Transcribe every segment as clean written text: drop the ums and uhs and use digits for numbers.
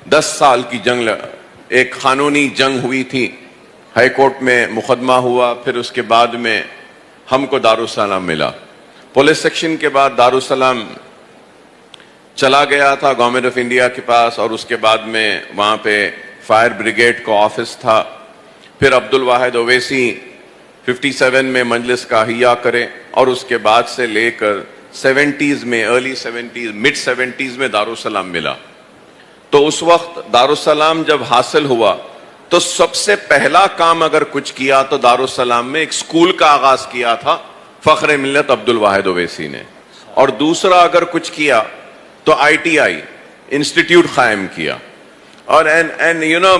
10 سال کی جنگ، ایک قانونی جنگ ہوئی تھی، ہائی کورٹ میں مقدمہ ہوا، پھر اس کے بعد میں ہم کو دارالسلام ملا. پولیس سیکشن کے بعد دارالسلام چلا گیا تھا گورنمنٹ آف انڈیا کے پاس، اور اس کے بعد میں وہاں پہ فائر بریگیڈ کا آفس تھا. پھر عبدالواحد اویسی 57 میں مجلس کا احیا کرے، اور اس کے بعد سے لے کر 70s میں، ارلی 70s، مڈ 70s میں دارالسلام ملا. تو اس وقت دارالسلام جب حاصل ہوا تو سب سے پہلا کام اگر کچھ کیا تو دارالسلام میں ایک اسکول کا آغاز کیا تھا فخر ملت عبدالواحد اویسی نے، اور دوسرا اگر کچھ کیا تو ITI انسٹیٹیوٹ قائم کیا. اور and you know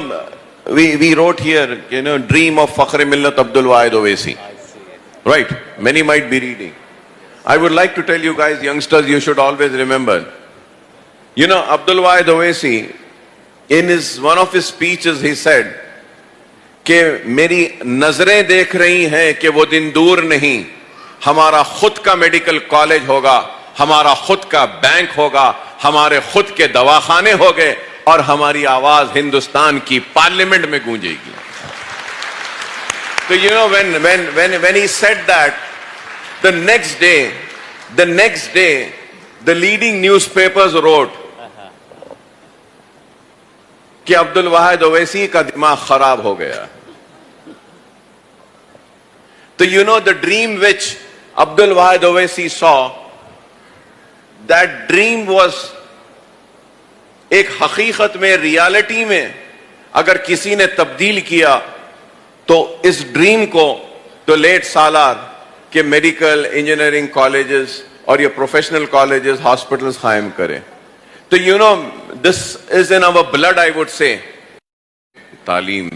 we wrote here, you know, dream of Fakhr Millat Abdul Wahid Owaisi. Right? Many might be reading. I would like to tell you guys, youngsters, you should always remember. You know, Abdul Wahid Owaisi, in one of his speeches, he said کہ میری نظریں دیکھ رہی ہیں کہ وہ دن دور نہیں، ہمارا خود کا میڈیکل کالج ہوگا، ہمارا خود کا بینک ہوگا، ہمارے خود کے دواخانے ہوگے، اور ہماری آواز ہندوستان کی پارلیمنٹ میں گونجے گی. تو you know when he said that, the next day the leading newspapers wrote کہ عبد الواحد اویسی کا دماغ خراب ہو گیا. تو you know the dream which Abdul Wahid Owaisi saw, that dream was ایک حقیقت میں، ریالٹی میں اگر کسی نے تبدیل کیا تو اس ڈریم کو تو لیٹ سالار کہ میڈیکل انجینئرنگ کالجز اور یہ پروفیشنل کالجز، ہاسپٹلز قائم کرے. تو you know this is in our blood, I would say. تعلیم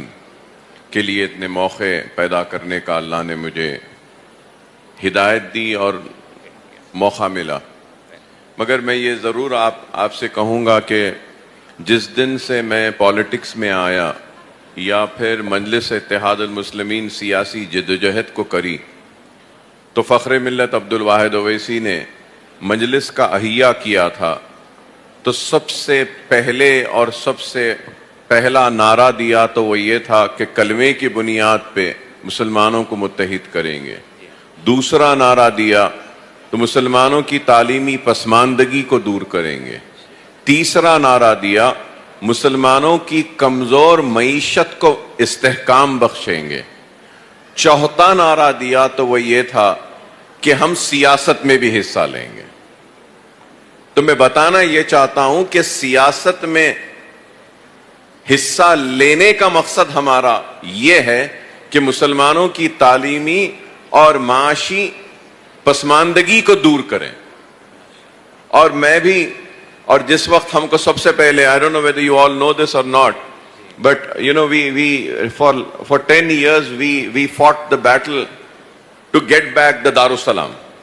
کے لیے اتنے موقع پیدا کرنے کا اللہ نے مجھے ہدایت دی اور موقع ملا. مگر میں یہ ضرور آپ سے کہوں گا کہ جس دن سے میں پالیٹکس میں آیا یا پھر مجلس اتحاد المسلمین سیاسی جدوجہد کو کری، تو فخر ملت عبدالواحد اویسی نے مجلس کا احیا کیا تھا. تو سب سے پہلے اور سب سے پہلا نعرہ دیا تو وہ یہ تھا کہ کلمے کی بنیاد پہ مسلمانوں کو متحد کریں گے. دوسرا نعرہ دیا تو مسلمانوں کی تعلیمی پسماندگی کو دور کریں گے. تیسرا نعرہ دیا مسلمانوں کی کمزور معیشت کو استحکام بخشیں گے. چوتھا نعرہ دیا تو وہ یہ تھا کہ ہم سیاست میں بھی حصہ لیں گے. تو میں بتانا یہ چاہتا ہوں کہ سیاست میں حصہ لینے کا مقصد ہمارا یہ ہے کہ مسلمانوں کی تعلیمی اور معاشی پسماندگی کو دور کریں. اور میں بھی، اور جس وقت ہم کو سب سے پہلے، I don't know whether you all know this or not, but you know we for 10 years we fought the battle to get back the Darussalam.